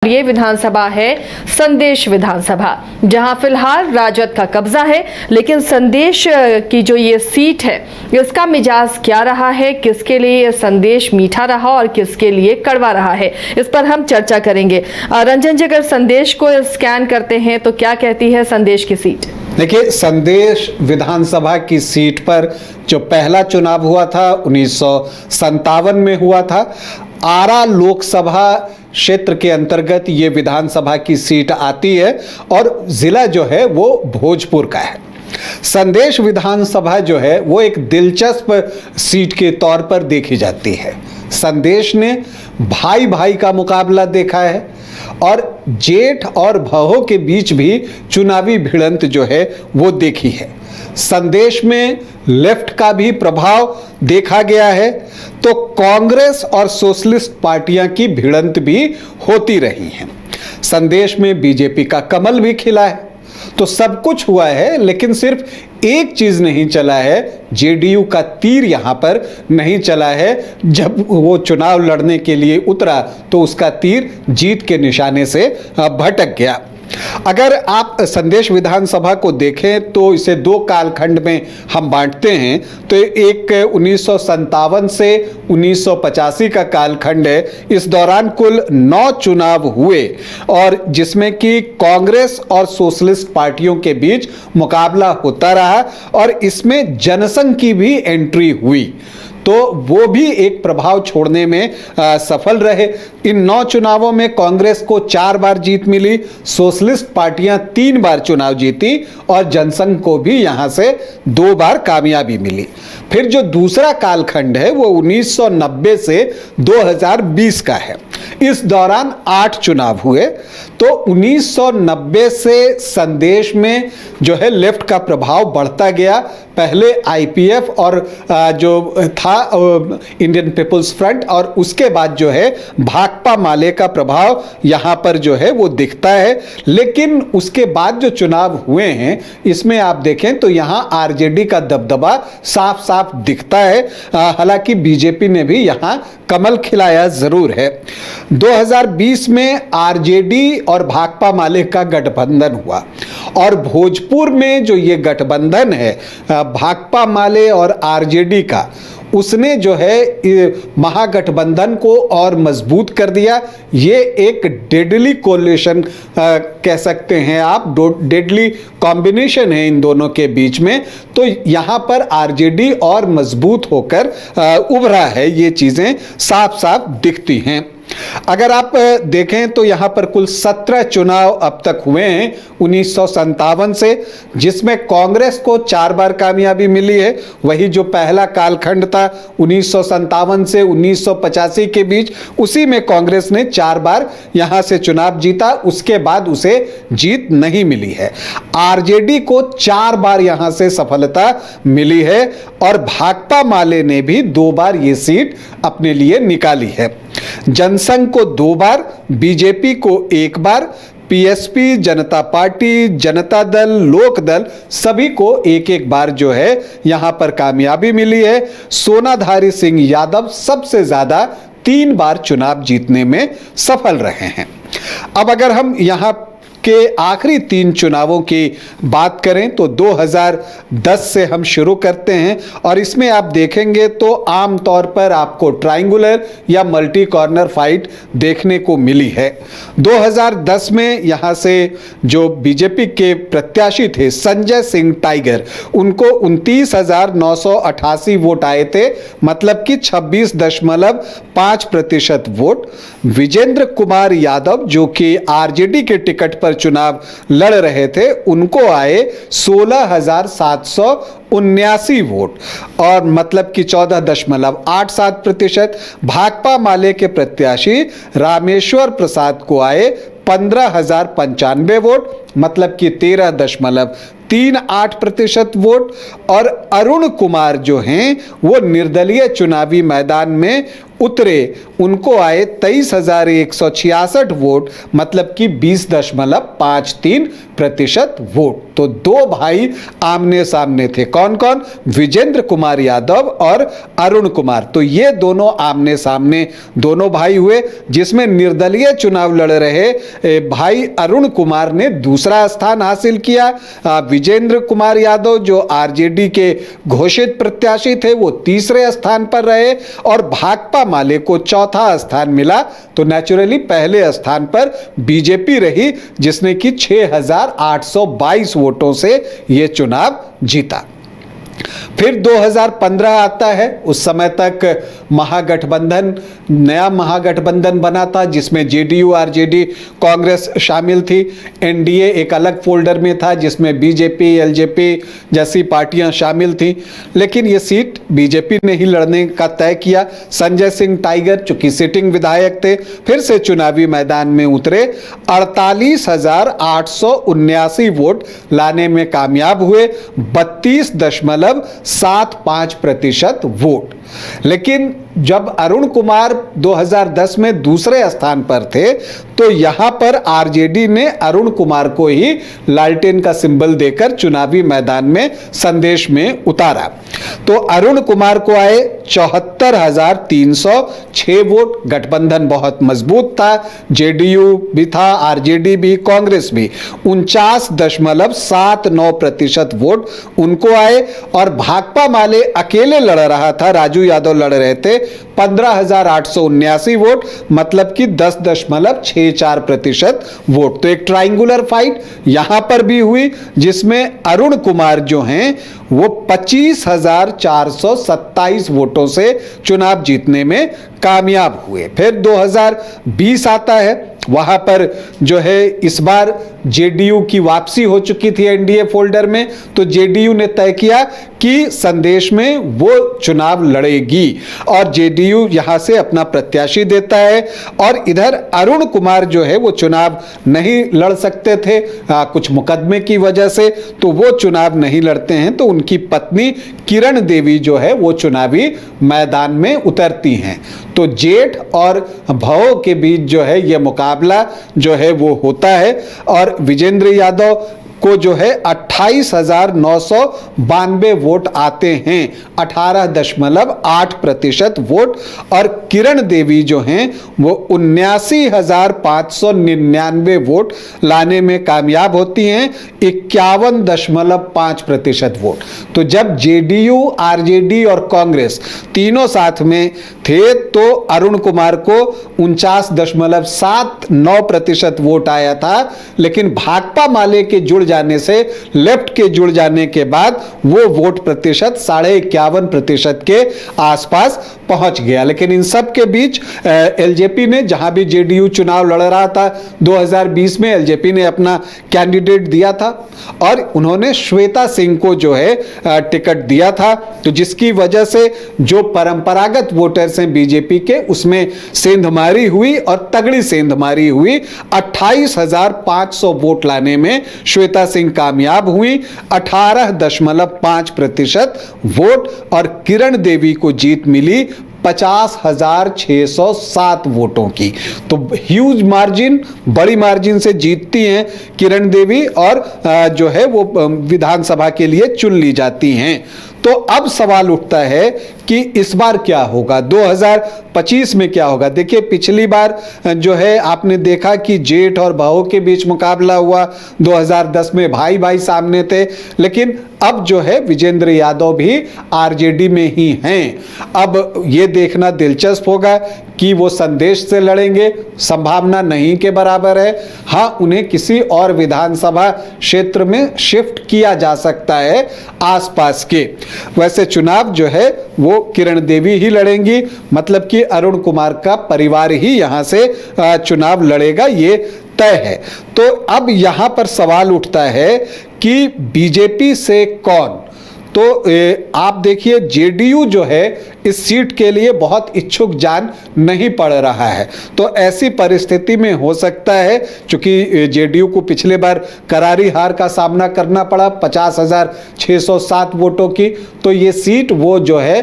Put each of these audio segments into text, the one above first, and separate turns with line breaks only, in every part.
ये विधानसभा है संदेश विधानसभा, जहां फिलहाल राजद का कब्जा है। लेकिन संदेश की जो ये सीट है, इसका मिजाज क्या रहा है, किसके लिए ये संदेश मीठा रहा और किसके लिए कड़वा रहा है, इस पर हम चर्चा करेंगे। रंजन जी, अगर संदेश को स्कैन करते हैं तो क्या कहती है संदेश की सीट?
देखिए, संदेश विधानसभा की सीट पर जो पहला चुनाव हुआ था 1957 में हुआ था। आरा लोकसभा क्षेत्र के अंतर्गत ये विधानसभा की सीट आती है और जिला जो है वो भोजपुर का है। संदेश विधानसभा जो है वो एक दिलचस्प सीट के तौर पर देखी जाती है। संदेश ने भाई भाई का मुकाबला देखा है और जेठ और भवों के बीच भी चुनावी भिड़ंत जो है वो देखी है। संदेश में लेफ्ट का भी प्रभाव देखा गया है, तो कांग्रेस और सोशलिस्ट पार्टियां की भिड़ंत भी होती रही हैं। संदेश में बीजेपी का कमल भी खिला है। तो सब कुछ हुआ है, लेकिन सिर्फ एक चीज नहीं चला है, जेडीयू का तीर यहां पर नहीं चला है। जब वो चुनाव लड़ने के लिए उतरा तो उसका तीर जीत के निशाने से भटक गया। अगर आप संदेश विधानसभा को देखें तो इसे दो कालखंड में हम बांटते हैं। तो एक 1957 से 1985 का कालखंड है। इस दौरान कुल 9 चुनाव हुए और जिसमें कि कांग्रेस और सोशलिस्ट पार्टियों के बीच मुकाबला होता रहा और इसमें जनसंघ की भी एंट्री हुई, तो वो भी एक प्रभाव छोड़ने में सफल रहे। इन 9 चुनावों में कांग्रेस को 4 बार जीत मिली, सोशलिस्ट पार्टियां 3 बार चुनाव जीती और जनसंघ को भी यहां से 2 बार कामयाबी मिली। फिर जो दूसरा कालखंड है वो 1990 से 2020 का है। इस दौरान 8 चुनाव हुए। तो 1990 से संदेश में जो है लेफ्ट का प्रभाव बढ़ता गया। पहले आईपीएफ और जो था इंडियन पीपुल्स फ्रंट, और उसके बाद जो है भाकपा माले का प्रभाव यहां पर जो है वो दिखता है। लेकिन उसके बाद जो चुनाव हुए हैं इसमें आप देखें तो यहां आरजेडी का दबदबा साफ साफ दिखता है। हालांकि बीजेपी ने भी यहां कमल खिलाया जरूर है। 2020 में आरजेडी और भाकपा माले का गठबंधन हुआ और भोजपुर में जो ये गठबंधन है भाकपा माले और आरजेडी का, उसने जो है महागठबंधन को और मजबूत कर दिया। ये एक डेडली कोलिशन कह सकते हैं आप, डेडली कॉम्बिनेशन है इन दोनों के बीच में। तो यहाँ पर आरजेडी और मजबूत होकर उभरा है, ये चीज़ें साफ साफ दिखती हैं। अगर आप देखें तो यहाँ पर कुल 17 चुनाव अब तक हुए हैं 1957 से, जिसमें कांग्रेस को 4 बार कामयाबी मिली है। वही जो पहला कालखंड था 1957 से 1985 के बीच, उसी में कांग्रेस ने 4 बार यहाँ से चुनाव जीता, उसके बाद उसे जीत नहीं मिली है। आरजेडी को 4 बार यहाँ से सफलता मिली है और भाकपा माले ने भी 2 बार ये सीट अपने लिए निकाली है। जनसंघ को 2 बार, बीजेपी को 1 बार, पीएसपी, जनता पार्टी, जनता दल, लोक दल सभी को 1-1 बार जो है यहां पर कामयाबी मिली है। सोनाधारी सिंह यादव सबसे ज्यादा 3 बार चुनाव जीतने में सफल रहे हैं। अब अगर हम यहां के आखिरी 3 चुनावों की बात करें तो 2010 से हम शुरू करते हैं और इसमें आप देखेंगे तो आम तौर पर आपको ट्रायंगुलर या मल्टी कॉर्नर फाइट देखने को मिली है। 2010 में यहाँ से जो बीजेपी के प्रत्याशी थे संजय सिंह टाइगर, उनको 29,988 वोट आए थे, मतलब कि 26.5% वोट। विजेंद्र कुमार यादव जो कि आरजेडी के टिकट पर चुनाव लड़ रहे थे, उनको आए 16,779 वोट और मतलब कि 14.87%। भाकपा माले के प्रत्याशी रामेश्वर प्रसाद को आए 15,095 वोट, मतलब कि 13.38% वोट। और अरुण कुमार जो हैं वो निर्दलीय चुनावी मैदान में उतरे उनको आए 23,166 वोट, मतलब कि 20.53% वोट। तो दो भाई आमने सामने थे। कौन कौन? विजेंद्र कुमार यादव और अरुण कुमार। तो ये दोनों आमने सामने दोनों भाई हुए, जिसमें निर्दलीय चुनाव लड़ रहे भाई अरुण कुमार ने दूसरा स्थान हासिल किया। विजेंद्र कुमार यादव जो आरजेडी के घोषित प्रत्याशी थे वो तीसरे स्थान पर रहे और भाकपा माले को चौथा स्थान मिला। तो नेचुरली पहले स्थान पर बीजेपी रही, जिसने कि 6,822 वोटों से यह चुनाव जीता। फिर 2015 आता है। उस समय तक महागठबंधन, नया महागठबंधन बना था, जिसमें जेडीयू, आरजेडी, कांग्रेस शामिल थी। एनडीए एक अलग फोल्डर में था, जिसमें बीजेपी, एलजेपी जैसी पार्टियां शामिल थीं। लेकिन ये सीट बीजेपी ने ही लड़ने का तय किया। संजय सिंह टाइगर, चूंकि सिटिंग विधायक थे, फिर से चुनावी मैदान में उतरे। 48,879 वोट लाने में कामयाब हुए, 32.75% वोट। लेकिन जब अरुण कुमार 2010 में दूसरे स्थान पर थे, तो यहां पर आरजेडी ने अरुण कुमार को ही लालटेन का सिंबल देकर चुनावी मैदान में संदेश में उतारा। तो अरुण कुमार को आए 74,306 वोट। गठबंधन बहुत मजबूत था, जेडीयू भी था, आरजेडी भी, कांग्रेस भी। 49.79% वोट उनको आए। और भाकपा माले अकेले लड़ रहा था, राजू यादव लड़ रहे थे, 15,879 वोट, मतलब कि 10.64% वोट। तो एक ट्रायंगुलर फाइट यहां पर भी हुई, जिसमें अरुण कुमार जो हैं वो 25,427 वोटों से चुनाव जीतने में कामयाब हुए। फिर 2020 आता है। वहां पर जो है इस बार जेडीयू की वापसी हो चुकी थी एनडीए फोल्डर में, तो जेडीयू ने तय किया कि संदेश में वो चुनाव लड़ेगी और जेडीयू यहां से अपना प्रत्याशी देता है। और इधर अरुण कुमार जो है वो चुनाव नहीं लड़ सकते थे कुछ मुकदमे की वजह से, तो वो चुनाव नहीं लड़ते हैं। तो उनकी पत्नी किरण देवी जो है वो चुनावी मैदान में उतरती हैं। तो जेठ और भव के बीच जो है ये मुकाबला जो है वो होता है। और विजेंद्र यादव को जो है 28,992 वोट आते हैं, 18.8% वोट। और किरण देवी जो हैं वो 79,599 वोट लाने में कामयाब होती हैं, 51.5% वोट। तो जब जेडीयू, आरजेडी और कांग्रेस तीनों साथ में थे, तो अरुण कुमार को 49.79% वोट आया था। लेकिन भाकपा माले के जुड़ जाने से, लेफ्ट के जुड़ जाने के बाद वो वोट प्रतिशत 51.5% के आसपास पहुंच गया। लेकिन इन सब के बीच एलजेपी ने, जहां भी जेडीयू चुनाव लड़ रहा था 2020 में, एलजेपी ने अपना कैंडिडेट दिया था और उन्होंने श्वेता सिंह को जो है टिकट दिया था। तो जिसकी वजह से जो परंपरागत वोटर्स हैं बीजेपी के, उसमें सेंधमारी हुई और तगड़ी सेंधमारी हुई। 28,500 वोट लाने में श्वेता सिंह कामयाब हुई, 18.5% वोट। और किरण देवी को जीत मिली 50,607 वोटों की। तो ह्यूज मार्जिन, बड़ी मार्जिन से जीतती हैं किरण देवी और जो है वो विधानसभा के लिए चुन ली जाती हैं। तो अब सवाल उठता है कि इस बार क्या होगा, 2025 में क्या होगा। देखिए, पिछली बार जो है आपने देखा कि जेठ और भाऊ के बीच मुकाबला हुआ, 2010 में भाई भाई सामने थे। लेकिन अब जो है विजेंद्र यादव भी आरजेडी में ही हैं। अब ये देखना दिलचस्प होगा कि वो संदेश से लड़ेंगे, संभावना नहीं के बराबर है। हाँ, उन्हें किसी और विधानसभा क्षेत्र में शिफ्ट किया जा सकता है आसपास के। वैसे चुनाव जो है वो किरण देवी ही लड़ेंगी, मतलब कि अरुण कुमार का परिवार ही यहां से चुनाव लड़ेगा, ये तय है। तो अब यहां पर सवाल उठता है कि बीजेपी से कौन, तो आप देखिए जेडीयू जो है इस सीट के लिए बहुत इच्छुक जान नहीं पड़ रहा है। तो ऐसी परिस्थिति में हो सकता है, चूंकि जेडीयू को पिछले बार करारी हार का सामना करना पड़ा 50,607 वोटों की, तो ये सीट वो जो है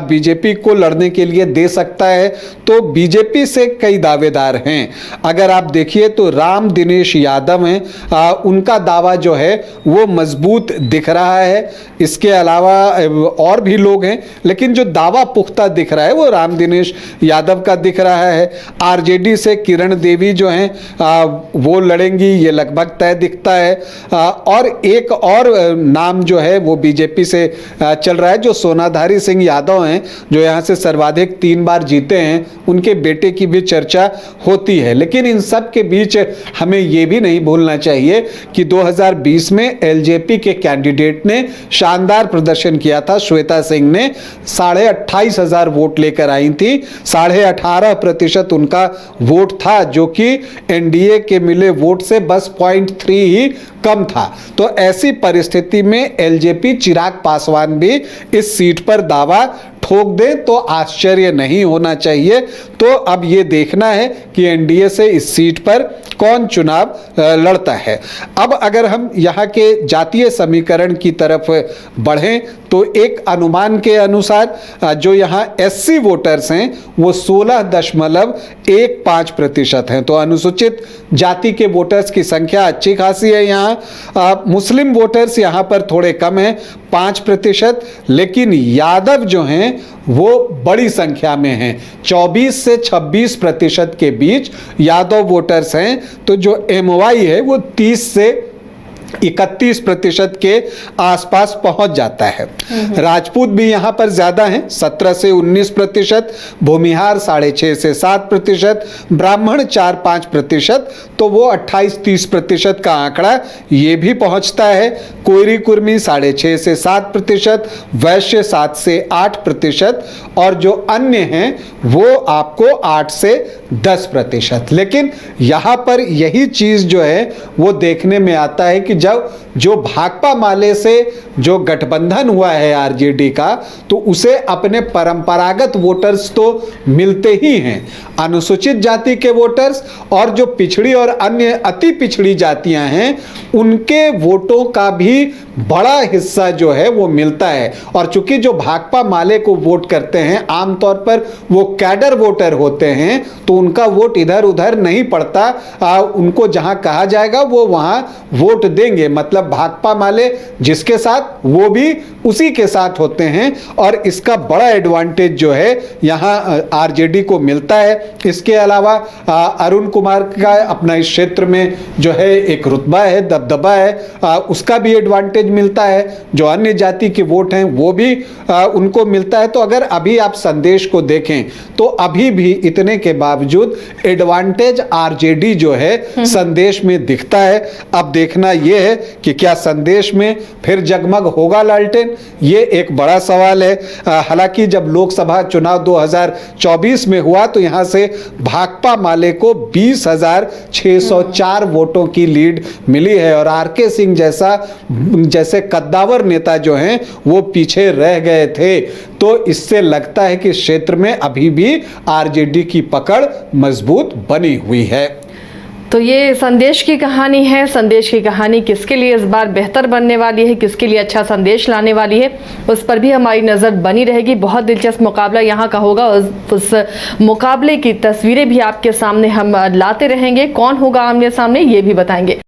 बीजेपी को लड़ने के लिए दे सकता है। तो बीजेपी से कई दावेदार हैं। अगर आप देखिए तो राम दिनेश यादव हैं, उनका दावा जो है वो मजबूत दिख रहा है। इसके अलावा और भी लोग हैं, लेकिन जो दावा पुख्ता दिख रहा है वो राम दिनेश यादव का दिख रहा है। आरजेडी से किरण देवी जो हैं वो लड़ेंगी, ये लगभग तय दिखता है। और एक और नाम जो है वो बीजेपी से चल रहा है, जो सोनाधारी सिंह यादव हैं, जो यहाँ से सर्वाधिक 3 बार जीते हैं, उनके बेटे की भी चर्चा होती है। लेकिन इन सब के बीच हमें ये भी नहीं भूलना चाहिए कि 2020 में एलजेपी के कैंडिडेट ने शानदार प्रदर्शन किया था। श्वेता सिंह ने 28,500 वोट लेकर आई थी, 18.5% उनका वोट था, जो कि एनडीए के मिले वोट से बस 0.3 ही कम था। तो ऐसी परिस्थिति में एलजेपी चिराग पासवान भी इस सीट पर दावा ठोक दे तो आश्चर्य नहीं होना चाहिए। तो अब ये देखना है कि एनडीए से इस सीट पर कौन चुनाव लड़ता है। अब अगर हम यहाँ के जातीय समीकरण की तरफ बढ़ें तो एक अनुमान के अनुसार जो यहाँ एससी वोटर्स हैं वो 16.15% हैं। तो अनुसूचित जाति के वोटर्स की संख्या अच्छी खासी है यहाँ। मुस्लिम वोटर्स यहाँ पर थोड़े कम हैं, 5%, लेकिन यादव जो हैं वो बड़ी संख्या में हैं, 24 से 26% के बीच यादव वोटर्स हैं। तो जो एमवाई है वो 30 से 31% के आसपास पहुंच जाता है। राजपूत भी यहां पर ज्यादा हैं, 17 से 19%, भूमिहार 6.5 से 7%, ब्राह्मण 4-5%, तो वो 28-30% का आंकड़ा ये भी पहुंचता है। कोयरी कुर्मी 6.5 से 7%, वैश्य 7 से 8%, और जो अन्य हैं वो आपको 8 से 10%। लेकिन यहां पर यही चीज जो है वो देखने में आता है कि जब जो भाकपा माले से जो गठबंधन हुआ है आरजेडी का, तो उसे अपने परंपरागत वोटर्स तो मिलते ही हैं, अनुसूचित जाति के वोटर्स और जो पिछड़ी और अन्य अति पिछड़ी जातियां हैं उनके वोटों का भी बड़ा हिस्सा जो है वो मिलता है। और चूंकि जो भाकपा माले को वोट करते हैं आमतौर पर वो कैडर वोटर होते हैं, तो उनका वोट इधर उधर नहीं पड़ता, उनको जहां कहा जाएगा वो वहां वोट देंगे। मतलब भाकपा माले जिसके साथ वो भी उसी के साथ होते हैं, और इसका बड़ा एडवांटेज जो है यहाँ आरजेडी को मिलता है। इसके अलावा अरुण कुमार का अपना इस क्षेत्र में जो है एक रुतबा है, दबदबा है, उसका भी एडवांटेज मिलता है। जो अन्य जाति के वोट हैं वो भी उनको मिलता है। तो अगर अभी आप संदेश को देखें तो अभी भी इतने के बावजूद एडवांटेज आरजेडी जो है संदेश में दिखता है। अब देखना यह है कि क्या संदेश में फिर जगमग होगा लालटेन, ये एक बड़ा सवाल है। हालांकि जब लोकसभा चुनाव 2024 में हुआ तो यहां से भाकपा माले को 20,604 वोटों की लीड मिली है, और आरके सिंह जैसे कद्दावर नेता जो हैं वो पीछे रह गए थे। तो इससे लगता है कि क्षेत्र में अभी भी आरजेडी की पकड़ मजबूत बनी हुई है।
तो ये संदेश की कहानी है। संदेश की कहानी किसके लिए इस बार बेहतर बनने वाली है, किसके लिए अच्छा संदेश लाने वाली है, उस पर भी हमारी नज़र बनी रहेगी। बहुत दिलचस्प मुकाबला यहाँ का होगा। उस मुकाबले की तस्वीरें भी आपके सामने हम लाते रहेंगे। कौन होगा आमने सामने ये भी बताएंगे।